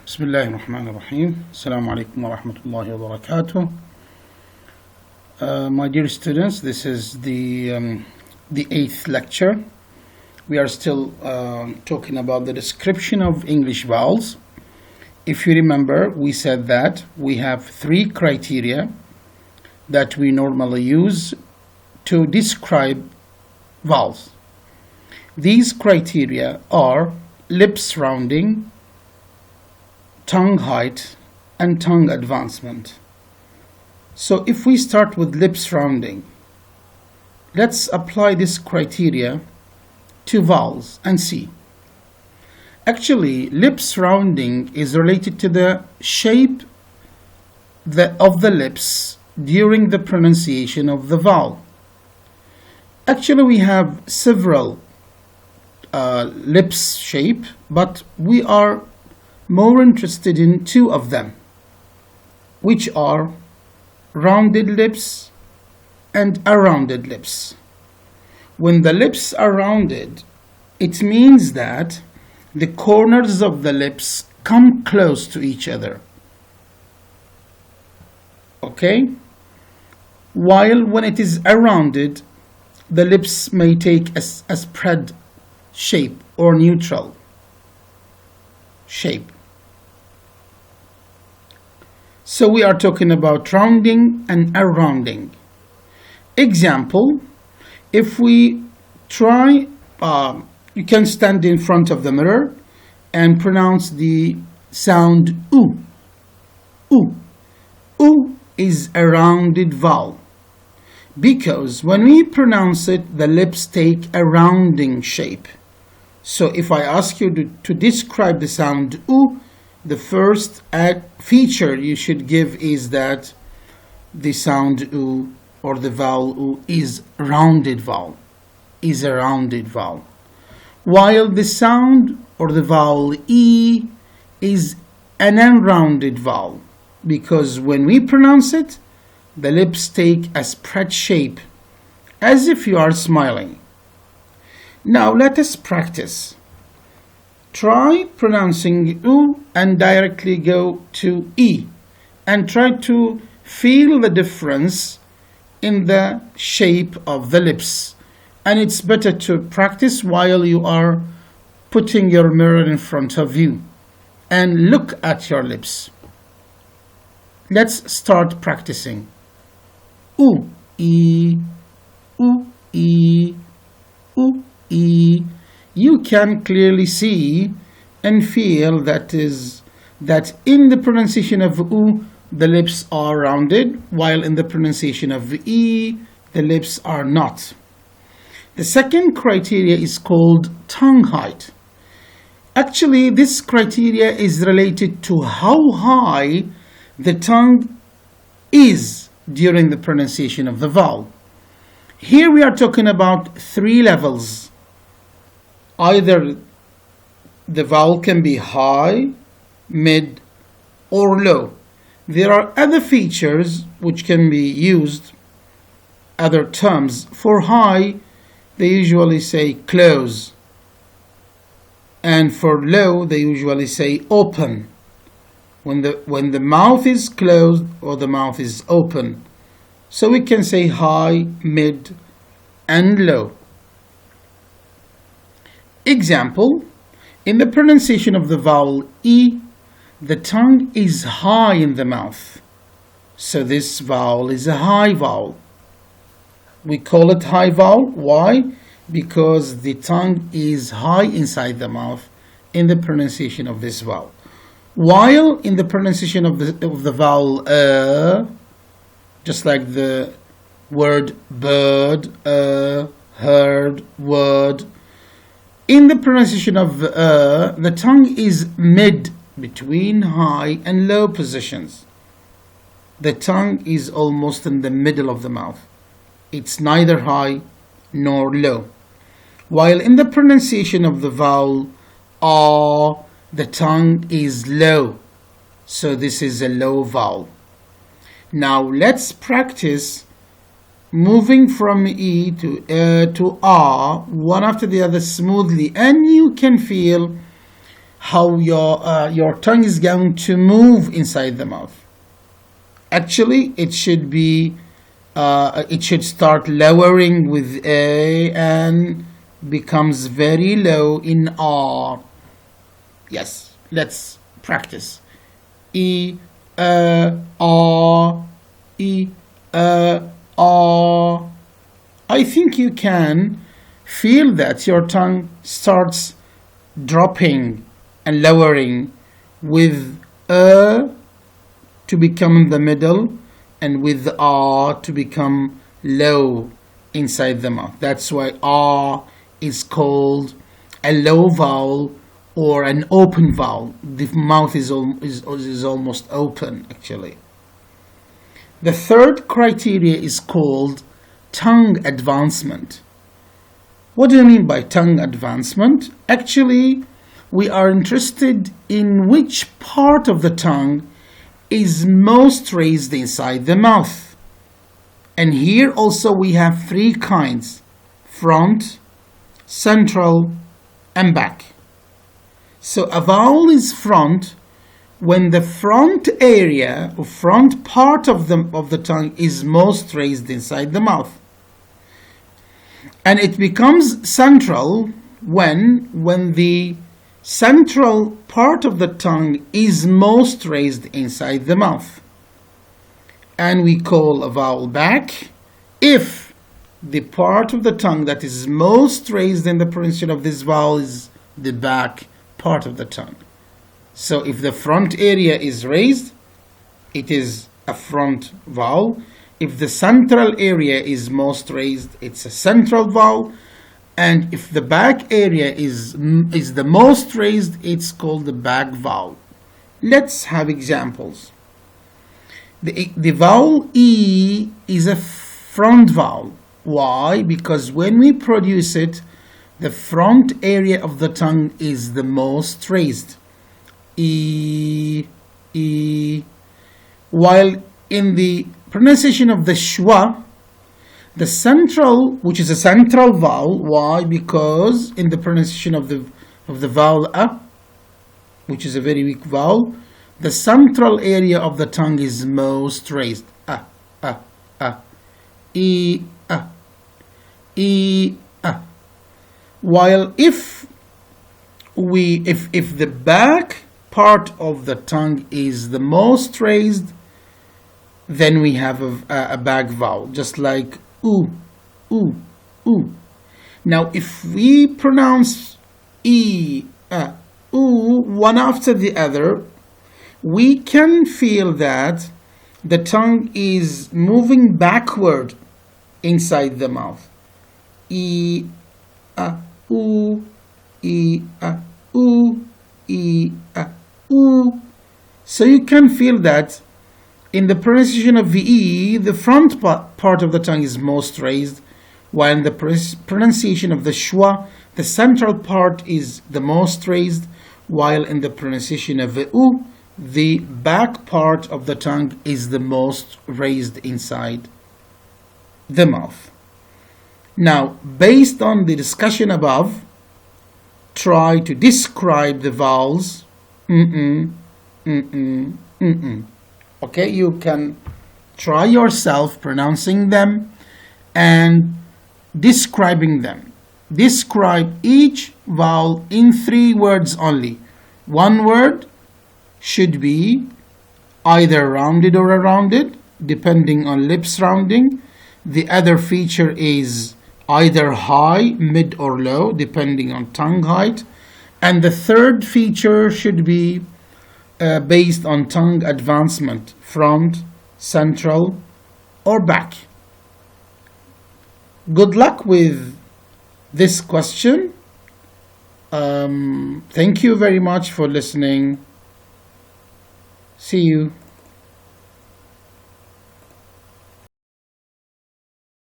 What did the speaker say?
بسم الله الرحمن الرحيم. السلام عليكم ورحمة الله وبركاته. My dear students, this is the 8th lecture. We are still talking about the description of English vowels. If you remember, we said that we have 3 criteria that we normally use to describe vowels. These criteria are lips rounding, tongue height, and tongue advancement. So if we start with lips rounding, let's apply this criteria to vowels and see. Actually, lips rounding is related to the shape of the lips during the pronunciation of the vowel. Actually, we have several lips shape, but we are more interested in 2 of them, which are rounded lips and unrounded lips. When the lips are rounded, it means that the corners of the lips come close to each other. Okay? While when it is unrounded, the lips may take a spread shape or neutral shape. So we are talking about rounding and unrounding. Example, if we try, you can stand in front of the mirror and pronounce the sound oo. Oo. Oo is a rounded vowel because when we pronounce it, the lips take a rounding shape. So if I ask you to describe the sound oo, the first feature you should give is that the sound oo or the vowel oo is rounded vowel, is a rounded vowel. While the sound or the vowel e is an unrounded vowel because when we pronounce it, the lips take a spread shape as if you are smiling. Now let us practice. Try pronouncing oo and directly go to e and try to feel the difference in the shape of the lips. And it's better to practice while you are putting your mirror in front of you and look at your lips. Let's start practicing. Oo, e, oo, e, oo, e. You can clearly see and feel that in the pronunciation of oo, the lips are rounded, while in the pronunciation of e, the lips are not. The second criteria is called tongue height. Actually, this criteria is related to how high the tongue is during the pronunciation of the vowel. Here we are talking about 3 levels. Either the vowel can be high, mid, or low. There are other features which can be used, other terms. For high, they usually say close. And for low, they usually say open. When the mouth is closed or the mouth is open. So we can say high, mid, and low. Example, in the pronunciation of the vowel e, the tongue is high in the mouth. So this vowel is a high vowel. We call it high vowel. Why? Because the tongue is high inside the mouth in the pronunciation of this vowel. While in the pronunciation of the vowel just like the word bird, heard, word, in the pronunciation of the tongue is mid between high and low positions. The tongue is almost in the middle of the mouth. It's neither high nor low. While in the pronunciation of the vowel the tongue is low. So this is a low vowel. Now let's practice moving from E to R, one after the other smoothly, and you can feel how your tongue is going to move inside the mouth. Actually, it should be it should start lowering with A and becomes very low in R. Yes, let's practice. E, R, E, R. I think you can feel that your tongue starts dropping and lowering with to become in the middle and with R to become low inside the mouth. That's why R is called a low vowel or an open vowel. The mouth is almost open, actually. The third criteria is called tongue advancement. What do you mean by tongue advancement? Actually, we are interested in which part of the tongue is most raised inside the mouth. And here also we have three kinds: front, central, and back. So a vowel is front when the front area or front part of the tongue is most raised inside the mouth. And it becomes central when the central part of the tongue is most raised inside the mouth. And we call a vowel back if the part of the tongue that is most raised in the pronunciation of this vowel is the back part of the tongue. So if the front area is raised, it is a front vowel. If the central area is most raised, it's a central vowel. And if the back area is the most raised, it's called the back vowel. Let's have examples. The vowel E is a front vowel. Why? Because when we produce it, the front area of the tongue is the most raised. E, E. While in the pronunciation of the schwa, the central, which is a central vowel. Why? Because in the pronunciation of the vowel A, which is a very weak vowel, the central area of the tongue is most raised. A, E, A, E, A. While if the back part of the tongue is the most raised, then we have a back vowel, just like oo, oo, oo. Now, if we pronounce E, oo, one after the other, we can feel that the tongue is moving backward inside the mouth. E, oo, E, oo, E, oo. So you can feel that in the pronunciation of the E, the front part of the tongue is most raised, while in the pronunciation of the schwa, the central part is the most raised, while in the pronunciation of the U, the back part of the tongue is the most raised inside the mouth. Now, based on the discussion above, try to describe the vowels. Okay, you can try yourself pronouncing them and describing them. Describe each vowel in 3 words only. One word should be either rounded or unrounded, depending on lips rounding. The other feature is either high, mid, or low, depending on tongue height. And the third feature should be based on tongue advancement, front, central, or back. Good luck with this question. Thank you very much for listening. See you.